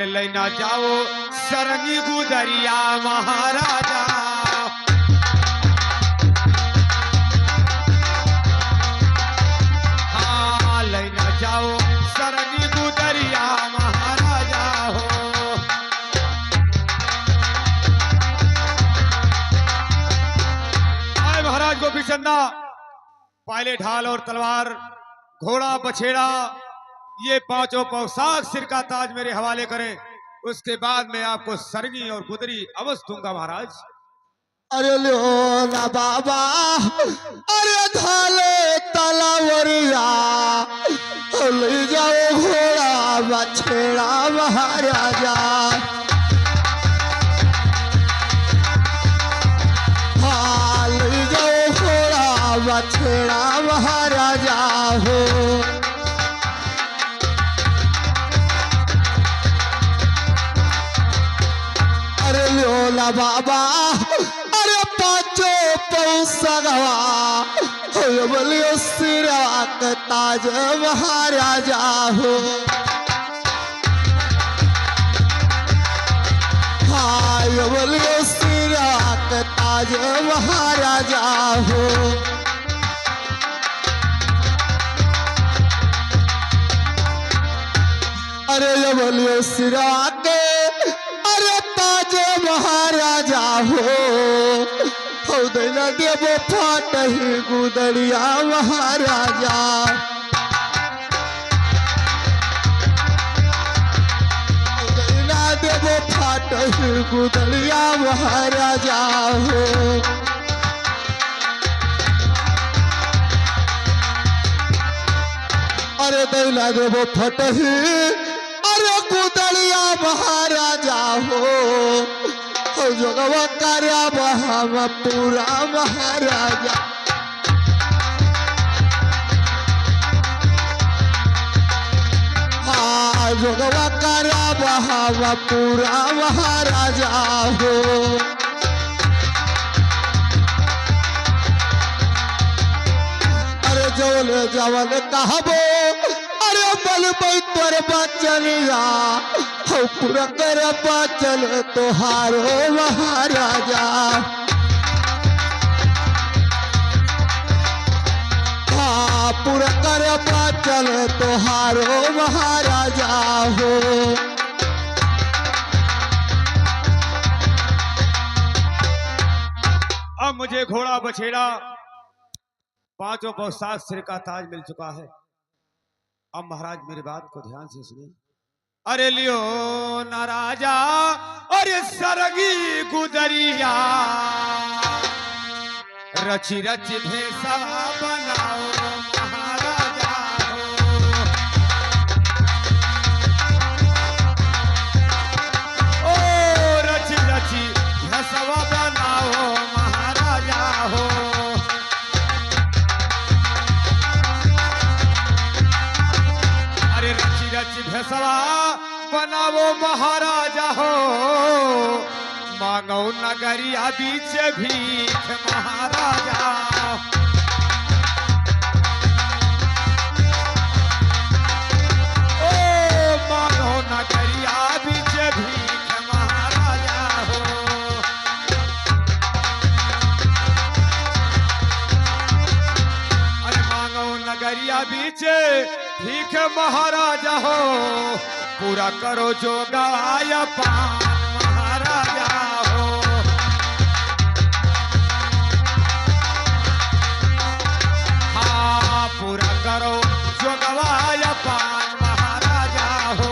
अरे लेना जाओ सरंगी गुदरिया महाराजा। हाँ लेना जाओ सरंगी गुदरिया महाराजा हो। आए महाराज गोपीचंदा, पहले ढाल और तलवार, घोड़ा बछेड़ा, ये पांचों पोशाक सिर का ताज मेरे हवाले करें, उसके बाद मैं आपको सरगी और गुदरी अवश्य दूंगा महाराज। अरे लो ना बाबा, अरे ढाले तलवरिया, ले जाओ घोड़ा बछेड़ा महाराजा। हाँ ले जाओ घोड़ा बछेड़ा महाराजा हो। अरे लो बाबा, अरे पांचों पौसगवा बोलियो सिरा का ताज महाराजा हो। हाँ बोलियो सिरा का ताज महाराजा हो। अरे बोलियो सिरा के महाराजा हो दैना देवो फाटही गुदरिया महाराजा। दैना देवो फाटही गुदरिया महाराजा हो। अरे दैना देवो फटही अरे गुदरिया महाराजा हो। जोगवा कार्या बहाव पूरा महाराजा। हाँ जोगवा कार्या बहाव पूरा महाराजा हो। अरे जोले जवन कहबो, अरे बल बैतर बचनिया हो पूरा कर बचन तोहारो महाराजा। हाँ पूरा कर बचन तोहारो महाराजा हो। अब मुझे घोड़ा बछेड़ा पांचों पोशाक सिर का ताज मिल चुका है। अब महाराज मेरी बात को ध्यान से सुनिए। अरे लियो ना राजा अरे सरगी गुदरिया, रची रची भेसा बनाओ महाराजा हो। ओ रची रची भेसवा बनाओ महाराजा हो। अरे रची रची भेसवा बनावो महाराजा हो। मांगो नगरिया बीच भीख महाराजा। ओ मांगो नगरिया बीच भीख महाराजा हो। अरे मांगो नगरिया बीच भीख महाराजा हो। पूरा करो जो गाया पान महाराजा हो। हाँ पूरा करो जो गवाया पान महाराजा हो।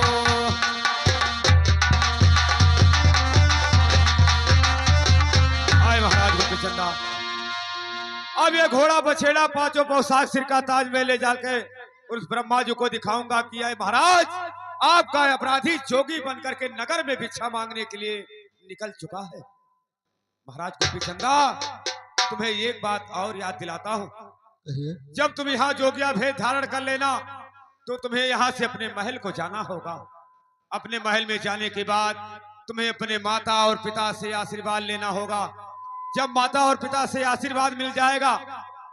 आए महाराज गोपीचंदा, अब ये घोड़ा बछेड़ा पांचों पोशाक सिर का ताज में ले जाके उस ब्रह्मा जी को दिखाऊंगा कि आए महाराज आपका अपराधी जोगी बनकर के नगर में भिक्षा मांगने के लिए निकल चुका है। महाराज गोपीचंदा, तुम्हें एक बात और याद दिलाता हूँ। जब तुम यहाँ जोगिया भेद धारण कर लेना तो तुम्हें यहाँ से अपने महल को जाना होगा। अपने महल में जाने के बाद तुम्हें अपने माता और पिता से आशीर्वाद लेना होगा। जब माता और पिता से आशीर्वाद मिल जाएगा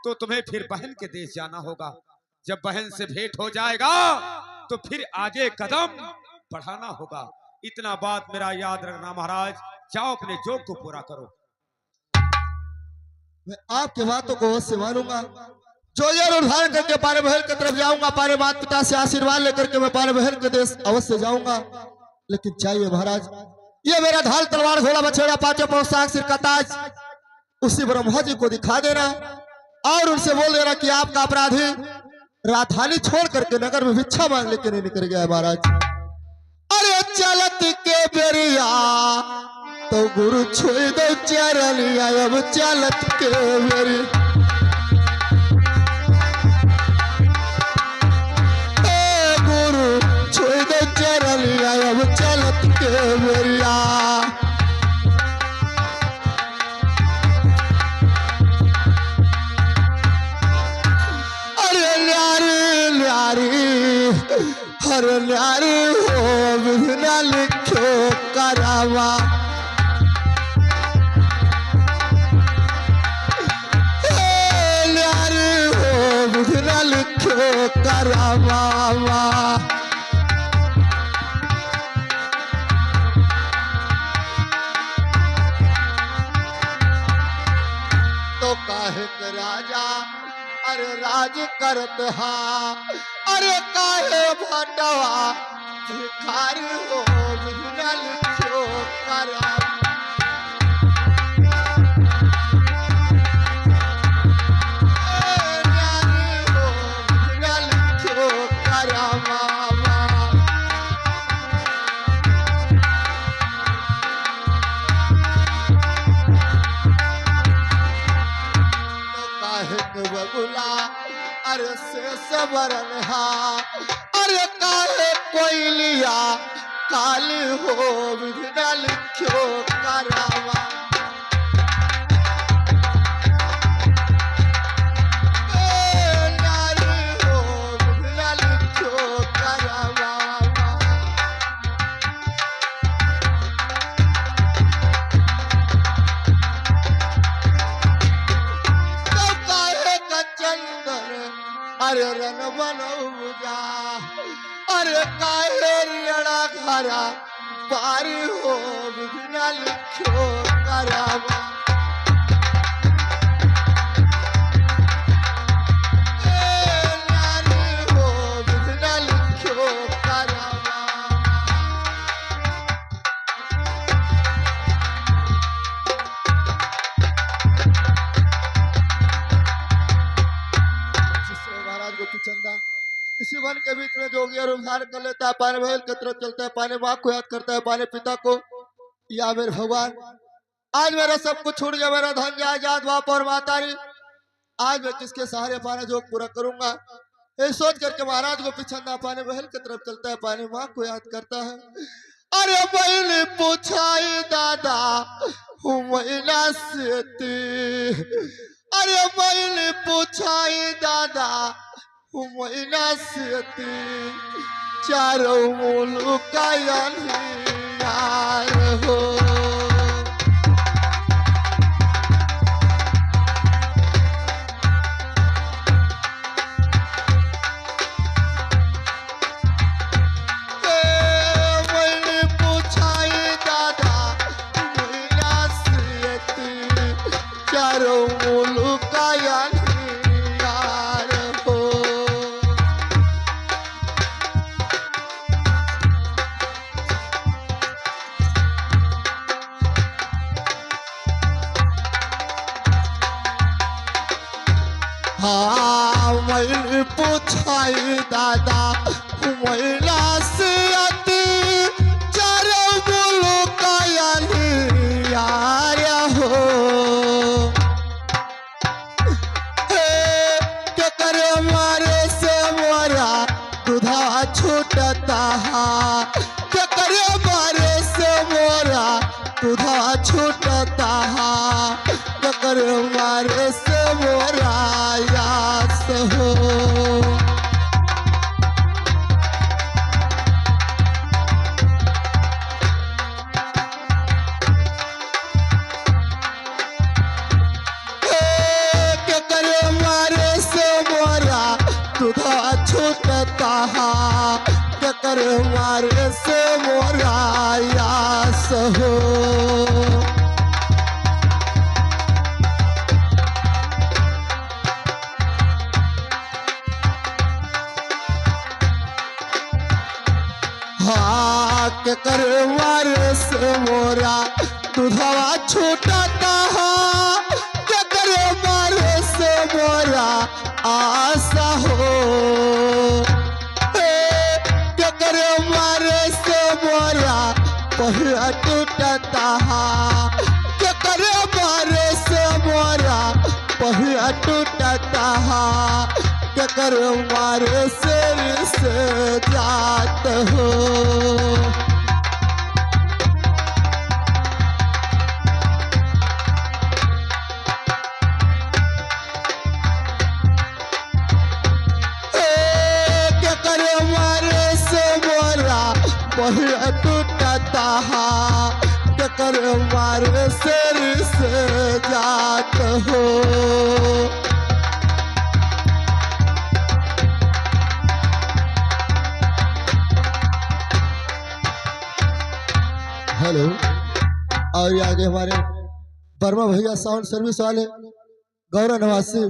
तो तुम्हें फिर बहन के देश जाना होगा। जब बहन से भेंट हो जाएगा तो फिर आगे कदम बढ़ाना होगा। इतना बात मेरा याद रखना महाराज। जाओ अपने जोग को पूरा करो। मैं आपके बातों को अवश्य मानूंगा। जो ये उद्धार करके पारे बहर की तरफ जाऊंगा, पारे माता पिता से आशीर्वाद लेकर के मैं पारे बहर के देश अवश्य जाऊंगा। लेकिन चाहिए महाराज, ये मेरा ढाल तलवार घोड़ा बछेड़ा पांचों पांव साग सिर का ताज उसी ब्रह्मा जी को दिखा देना और उनसे बोल देना कि आपका अपराधी राजधानी छोड़ करके नगर में भिक्षा मांग लेके नहीं निकल गया है महाराज। अरे चलत के बेरिया तो गुरु छोड़ दो चरनिया, अब चलत के बेरी गुरु छोड़ दो चरनिया, अब चलत के बेरिया। हर न्यारी हो विधना लिखो करावा, न्यारी हो विधना लिखो करावा। तो काहे के राजा अरे राज करत हा, अरे काहे भटवा भिखारी हो बिना लिखो करा। हो बिना लिखो करा मामा। तो काहे के बबुला अरे से सबरन हा, अरे काहे कोई लिया काली हो विधना लिखो करावा। नारी हो विधना लिखो करावा। तो काहे का चंदन अरे रन बनौजा, अरे काहे रियड़ा घरा पारी हो विधना लिखो करावा। नारी हो विधना लिखो करावा। महाराज गोपीचंदा इसी वन के बीच में जोगी और उद्धार कर लेता है, पाने महल की तरफ चलता है, पाने माँ को याद करता है, पाने पिता को। या मेरे भगवान आज मेरा सब कुछ छूट गया, मेरा धन जायदाद बाप और मातारी, आज मैं किसके सहारे पाने जोग पूरा करूंगा। ये सोच करके महाराज गोपीचंदा पाने महल की तरफ चलता है, पाने माँ को याद करता है। अरे मैंने पूछाई दादा हूँ महिला से, अरे मैंने पूछाई दादा मैना से चारों मुल्क का यार हो। मैंने पूछाई दादा मैना से चारों मुल्क का यार हो। हाँ मैंने पूछाई दादा महिला से चारों बोलो का यार हो। क्या करे मारे से मोरा दूधा छूटता, क्या करे मारे से मोरा दूधा छूटता, क्या करे मारे से मोरा यास हो। क्या करे मारे से मोरा दूधा छूटता, क्या करे मारे से मोरा यास हो। हाँ के कर मारे से मोरा दूधवा छूटता है, के कर मारे से मोरा आशा हो। के कर मारे से मोरा पहिया टूटता है, के कर मारे से मोरा पहिया टूटता है, के कर मारे से जात हो। के कर मारे से मोरा पहिया टूटता है, के कर मारे से जात हो। हेलो, और ये आगे हमारे वर्मा भैया साउंड सर्विस वाले गौरव निवासी,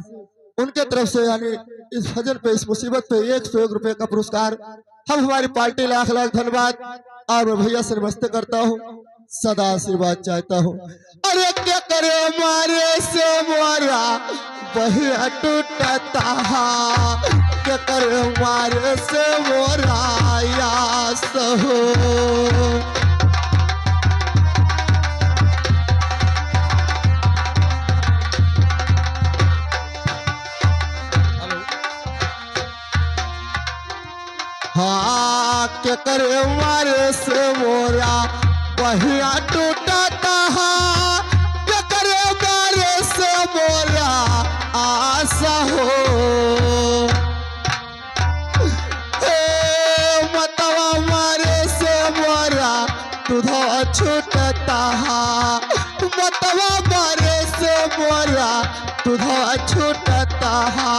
उनके तरफ से यानी इस भजन पे, इस मुसीबत पे 101 रुपए का पुरस्कार। हम हमारी पार्टी लाख लाख धन्यवाद, और मैं भैया से नमस्ते करता हूँ, सदा आशीर्वाद चाहता हूँ। अरे क्या करे मारे से मोरा बहिया टूटता है, क्या करे मारे से मोरा यास हो। हाँ के करे मारे से मोरा बहिया टूटता है, के करे मारे से मोरा आशा हो। मतवा मारे से मोरा दूधवा छूटता है, मतवा मारे से मोरा दूधवा छूटता है,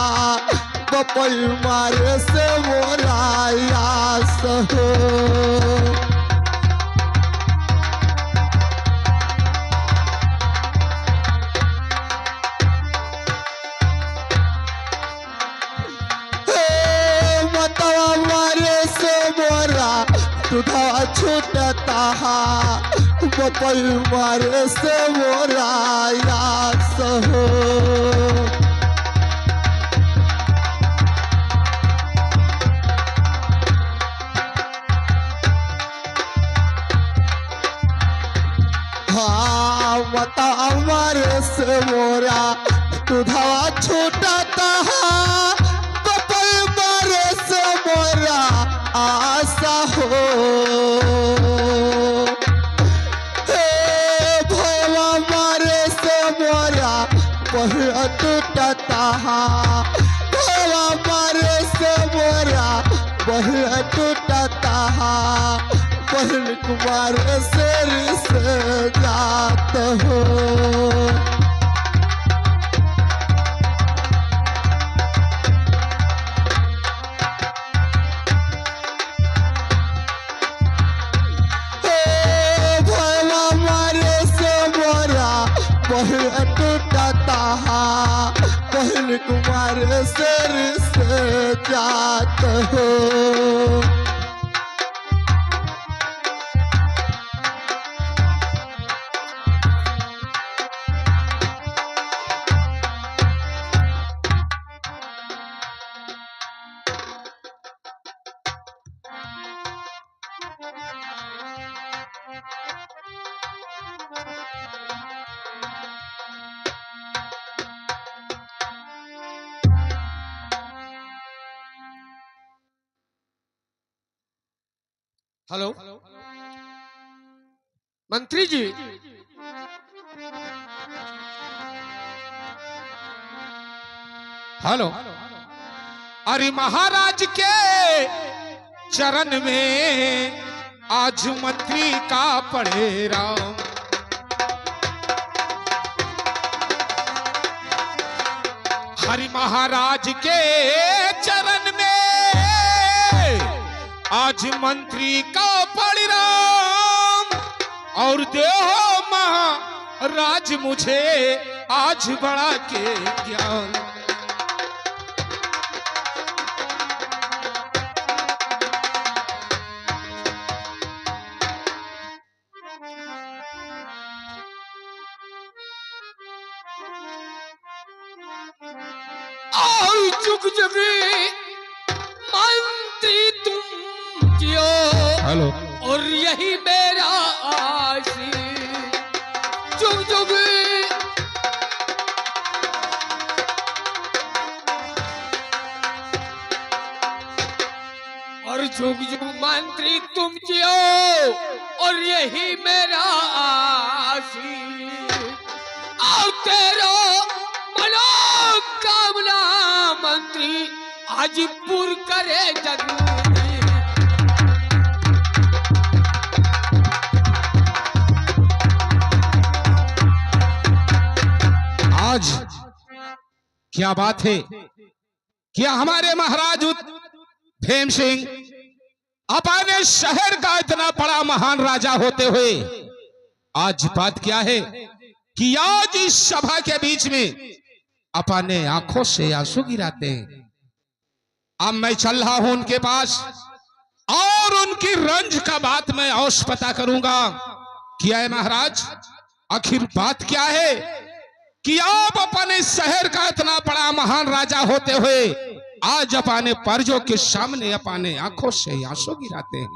बपई मारे से मोरा यास हो। मतवा मारे से मोरा दूधवा छूटता है, बपई मारे से मोरा यास हो। मता मारे से मोरा दूधवा छूटता है, बपई मारे से मोरा आशा हो। भैया मारे से मोरा पहिया टूटता है, भैया मारे से मोरा पहिया टूटता है, पहल कुमार से जात हो। भैया मारे से मोरा पहिया टूटता है, पहल कुमार से जात हो। हेलो मंत्री जी, हेलो। अरे महाराज के चरण में आज मंत्री का पड़े राम, हरि महाराज के चरण में आज मंत्री का परिणाम और देहो महाराज मुझे आज बड़ा के ज्ञान। जुग जुग मंत्री तुम जियो हेलो और यही मेरा आशीष। जुग जुग और जुग जुग मंत्री तुम जियो और यही मेरा आशीष। और तेरा मनोकामना मंत्री हाजीपुर करे जरूरी। आज क्या बात है, क्या हमारे महाराज भीम सिंह अपने शहर का इतना बड़ा महान राजा होते हुए आज बात क्या है कि आज इस सभा के बीच में अपने आंखों से आंसू गिराते हैं। अब मैं चल रहा हूं उनके पास और उनकी रंज का बात मैं औश पता करूंगा। क्या है महाराज, आखिर बात क्या है कि आप अपने शहर का इतना बड़ा महान राजा होते हुए आज अपने प्रजों के सामने अपने आंखों से आंसू गिराते हैं।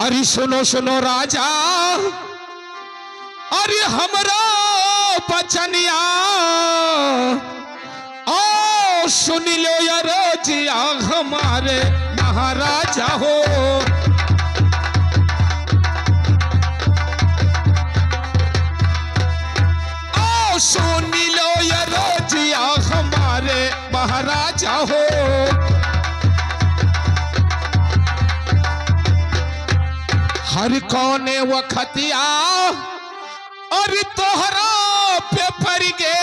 अरे सुनो सुनो राजा, अरे हमरा बचनिया ओ सुन लो यार जिया हमारे महाराजा हो। ओ सुन लो यार जिया हमारे महाराजा हो। हर कोने वखतिया और तोहरा पेपर गे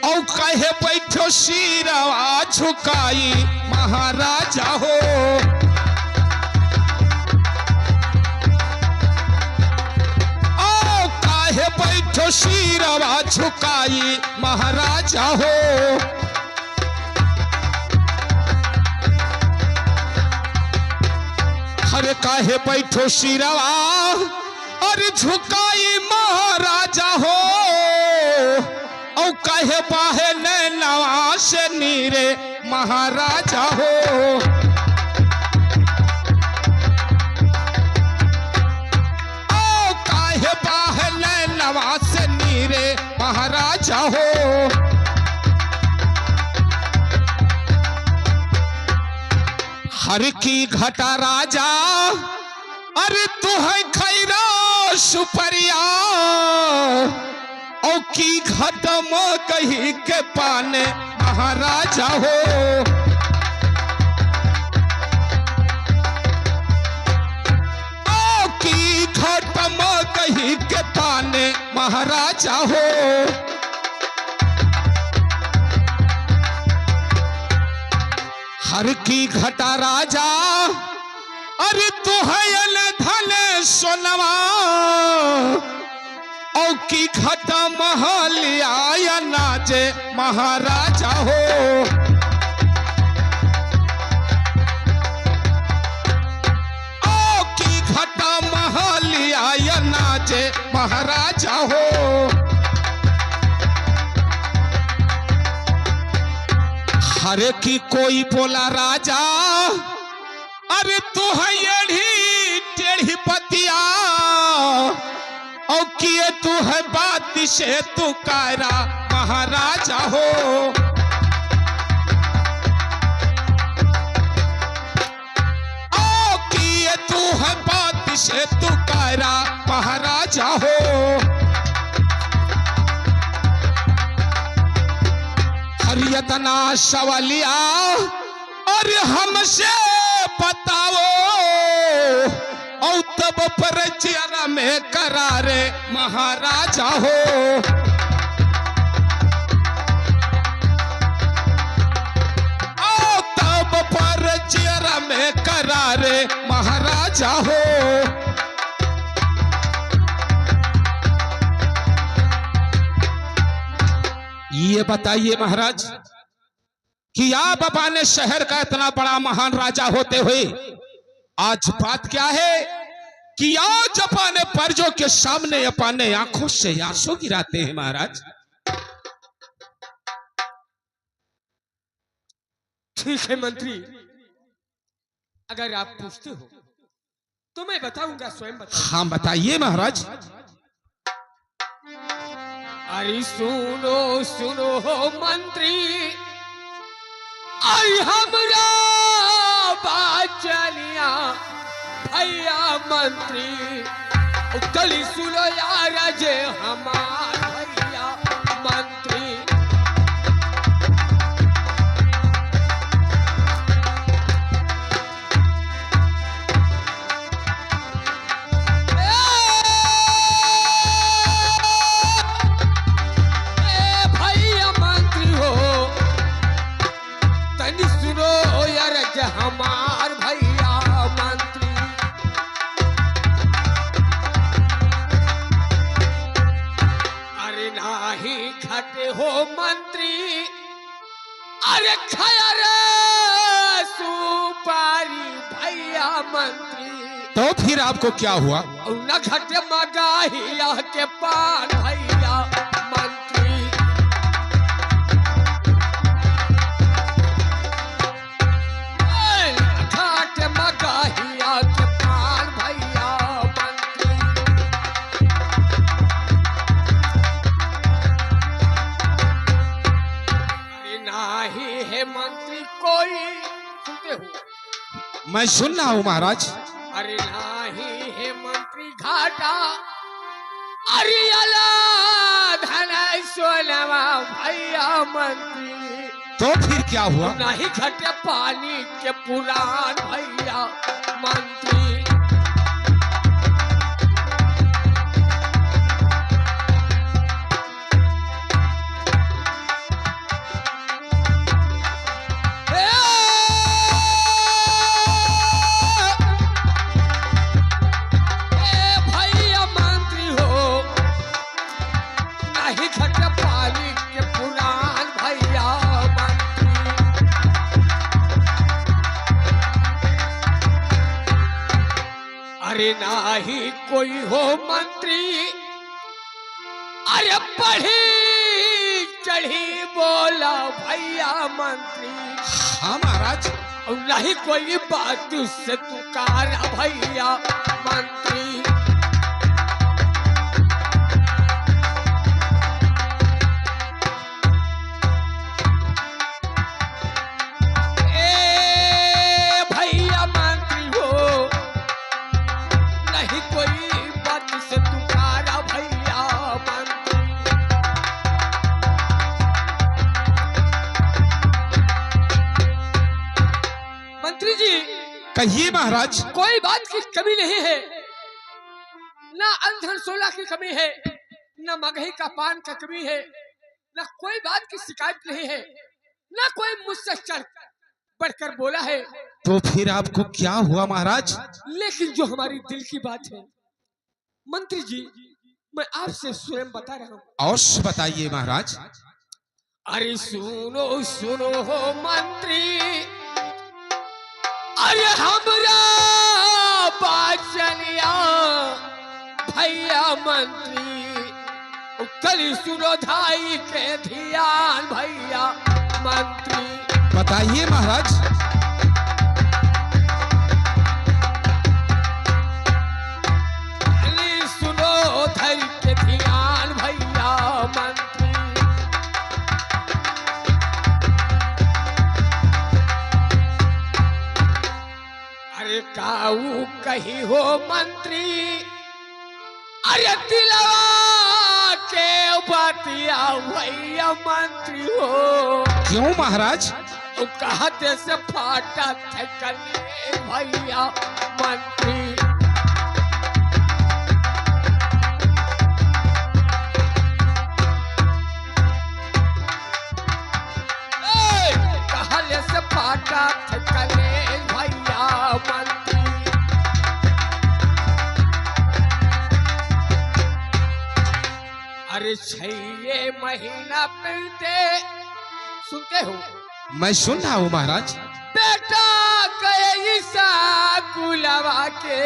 और कहे बैठो सिरवा झुकाई महाराजा हो। ओ कहे बैठो सिरवा झुकाई महाराजा हो। हर काहे बैठो सिरवा और झुकाई महाराजा हो। और कहे बाहे नैनवा से नीरे महाराजा हो। ओ काहे बाहे नैनवा से नीरे महाराजा हो। हर की घटा राजा अरे तू है खैरा सुपरिया और की घटम कही के पाने महाराजा हो। ओ की घटम कही के पाने महाराजा हो। हर की घटा राजा अरे तू है धन सोनवा और की घटा महलिया नाचे महाराजा हो। ओ की घटा महलिया नाचे महाराजा हो। हरे की कोई बोला राजा अरे तू है एढ़ी टेढ़ी पतिया और किए तू है बात से तू कायरा महाराजा हो। ओ किए तू है बात से तू कायरा महाराजा हो। हरियतना सवालिया और हमसे बताओ और तब पर चिरा में करारे महाराजा हो। ओ तब करारे महाराजा हो। ये बताइए महाराज कि आप अपने शहर का इतना बड़ा महान राजा होते हुए आज बात क्या है कि आज अपने प्रजों के सामने अपने आंखों से आंसू गिराते हैं महाराज। ठीक है मंत्री, अगर आप पूछते हो तो मैं बताऊंगा, स्वयं बताऊंगा। हाँ बताइए महाराज। अरे सुनो सुनो हो मंत्री, आई हमरा बाचनिया भैया मंत्री, उतली सुनो यार जे हमार भैया मंत्री। हमार भैया मंत्री, अरे नाही घटे हो मंत्री, अरे खाया रे सुपारी भैया मंत्री। तो फिर आपको क्या हुआ? न घटे मगाहिया के पान भैया मंत्री। मगाहिया के पान भैया मंत्री। नाही है मंत्री कोई, सुनते हो? मैं सुन रहा हूं महाराज। अरे नाही है मंत्री घाटा, अरे अला धन सोलवा भैया मंत्री। तो फिर क्या हुआ? नहीं घटे पानी के पुरान भैया मंत्री। भैया मंत्री हो, नहीं घटे पानी के पुरान भैया मंत्री। अरे नाही कोई हो मंत्री, अरे पढ़ी चढ़ी बोला भैया मंत्री। हाँ महाराज। और नहीं कोई बात से तुकारा भैया मंत्री। भैया मंत्री हो, नहीं कोई बात से तुकारा भैया मंत्री। मंत्री जी कहिए महाराज। कोई बात की कमी नहीं है, ना अंधन सोला की कमी है, ना मगही का पान का कमी है, ना कोई बात की शिकायत नहीं है, ना कोई मुझसे चढ़ बढ़कर बोला है। तो फिर आपको क्या हुआ महाराज? लेकिन जो हमारी दिल की बात है मंत्री जी, मैं आपसे स्वयं बता रहा हूँ। और बताइए महाराज। अरे सुनो सुनो हो मंत्री, अरे हमरा बाचनिया भैया मंत्री, कली सुनो धाई के ध्यान भैया मंत्री। बताइए महाराज। कली सुनो धाई के ध्यान भैया मंत्री। अरे काऊ कही हो मंत्री, अरे दिलवा के बतिया भैया मंत्री हो। क्यों महाराज? कहते से फाटा थे कले भैया मंत्री। कहले से फाटा थे कले भैया अरे 6 महीना पहले सुनते हो मैं सुन रहा हूँ महाराज। बेटा गए कुलवा के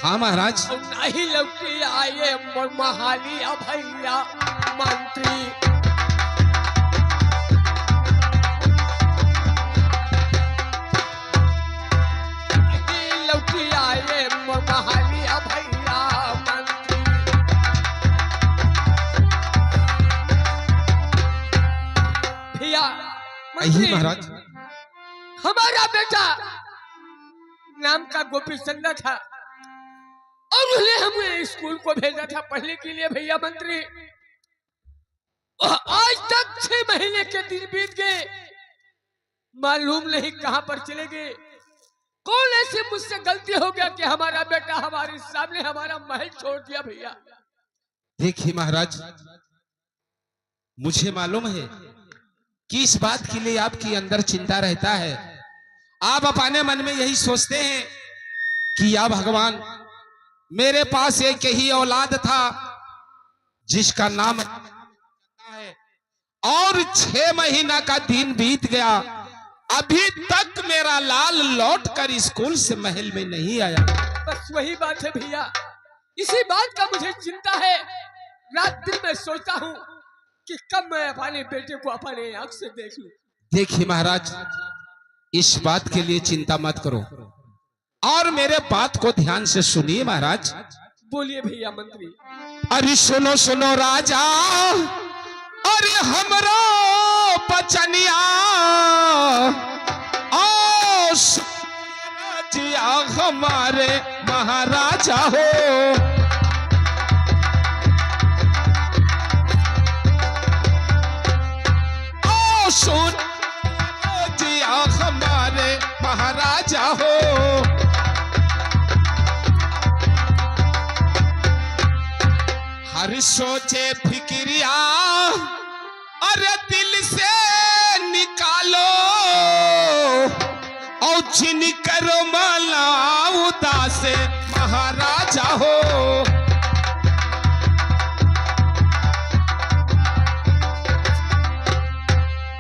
हाँ महाराज। नहीं लौटी आए महालिया भैया मंत्री। नहीं लौटी आए महालिया भैया मंत्री। भैया यही महाराज। हमारा बेटा नाम का गोपी चंदा था और उन्हें हमें स्कूल को भेजा था पढ़ने के लिए भैया मंत्री। आज तक 6 महीने के दिन बीत गए, मालूम नहीं कहां पर चले गए। कौन ऐसे मुझसे गलती हो गया कि हमारा बेटा हमारे सामने हमारा महल छोड़ दिया भैया। देखिए महाराज, मुझे मालूम है कि इस बात के लिए आपके अंदर चिंता रहता है। आप अपने मन में यही सोचते हैं कि या भगवान, मेरे पास एक ही औलाद था जिसका नाम है और 6 महीना का दिन बीत गया, अभी तक मेरा लाल लौट कर स्कूल से महल में नहीं आया। बस वही बात है भैया, इसी बात का मुझे चिंता है। रात दिन मैं सोचता हूँ कि कब मैं अपने बेटे को अपने आंख से देख लूं। देखिए महाराज, इस बात के लिए चिंता मत करो और मेरे बात को ध्यान से सुनिए महाराज। बोलिए भैया मंत्री। अरे सुनो सुनो राजा, अरे हमरो बचनिया ओ जिया हमारे महाराजा हो। ओ सुन जिया हमारे महाराजा हो। हर सोचे फिक्रिया अरे दिल से निकालो और जिन करो माला उदास महाराजा हो।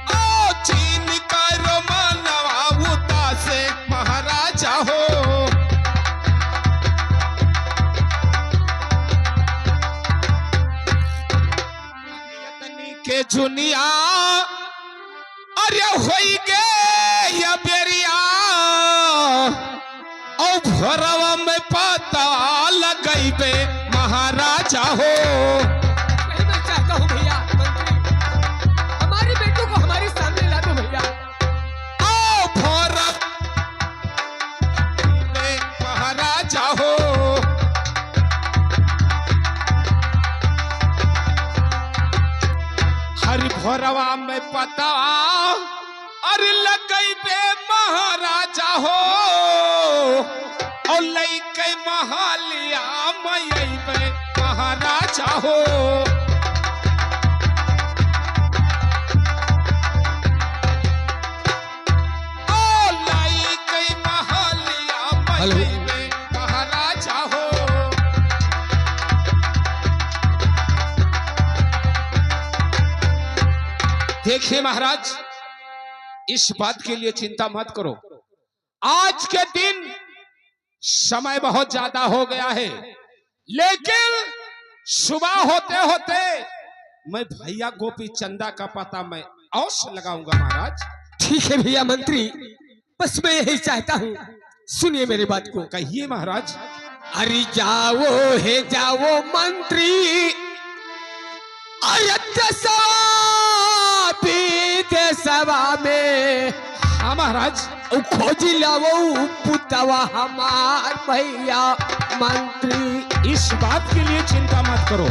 ओ जिन करो माला उदास महाराजा हो। के जुनिया अरे होई गे या बेरिया और भरवा में पता लगई बे महाराजा हो। मैं चाहता हूँ भैया मंत्री, हमारे बेटों को हमारे सामने ला दो भैया। ओ भरव में महाराजा हो। हरि भोरवा में पता अरे लगई बे महाराजा हो और लइके महालिया मई बे महाराजा हो। ओ लइके महालिया मई बे महाराजा हो। देखिए महाराज, इस बात के लिए चिंता मत करो। आज के दिन समय बहुत ज्यादा हो गया है, लेकिन सुबह होते होते मैं भैया गोपी चंदा का पता मैं अवश्य लगाऊंगा महाराज। ठीक है भैया मंत्री, बस मैं यही चाहता हूँ, सुनिए मेरी बात को। कहिए महाराज। अरे जाओ है जाओ मंत्री, सभा में। हाँ महाराज। खोज लाओ पुतवा हमार भैया मंत्री। इस बात के लिए चिंता मत करो।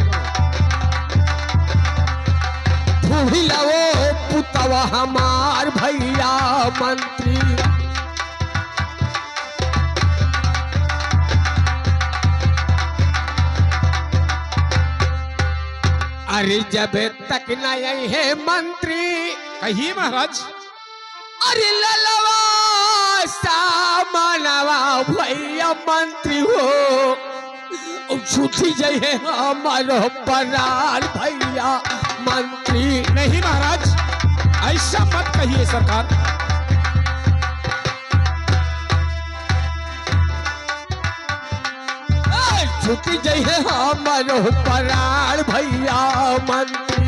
ढूंढ लाओ पुतवा हमार भैया मंत्री। अरे जब तक न आई है मंत्री। कहिए महाराज। अरे ललवा सामनवा भैया मंत्री हो, झूठी जय है हमारो परार भैया भैया मंत्री। नहीं महाराज, ऐसा मत कहिए सरकार। छुट्टी जई है हमारो प्राण भैया मंत्री।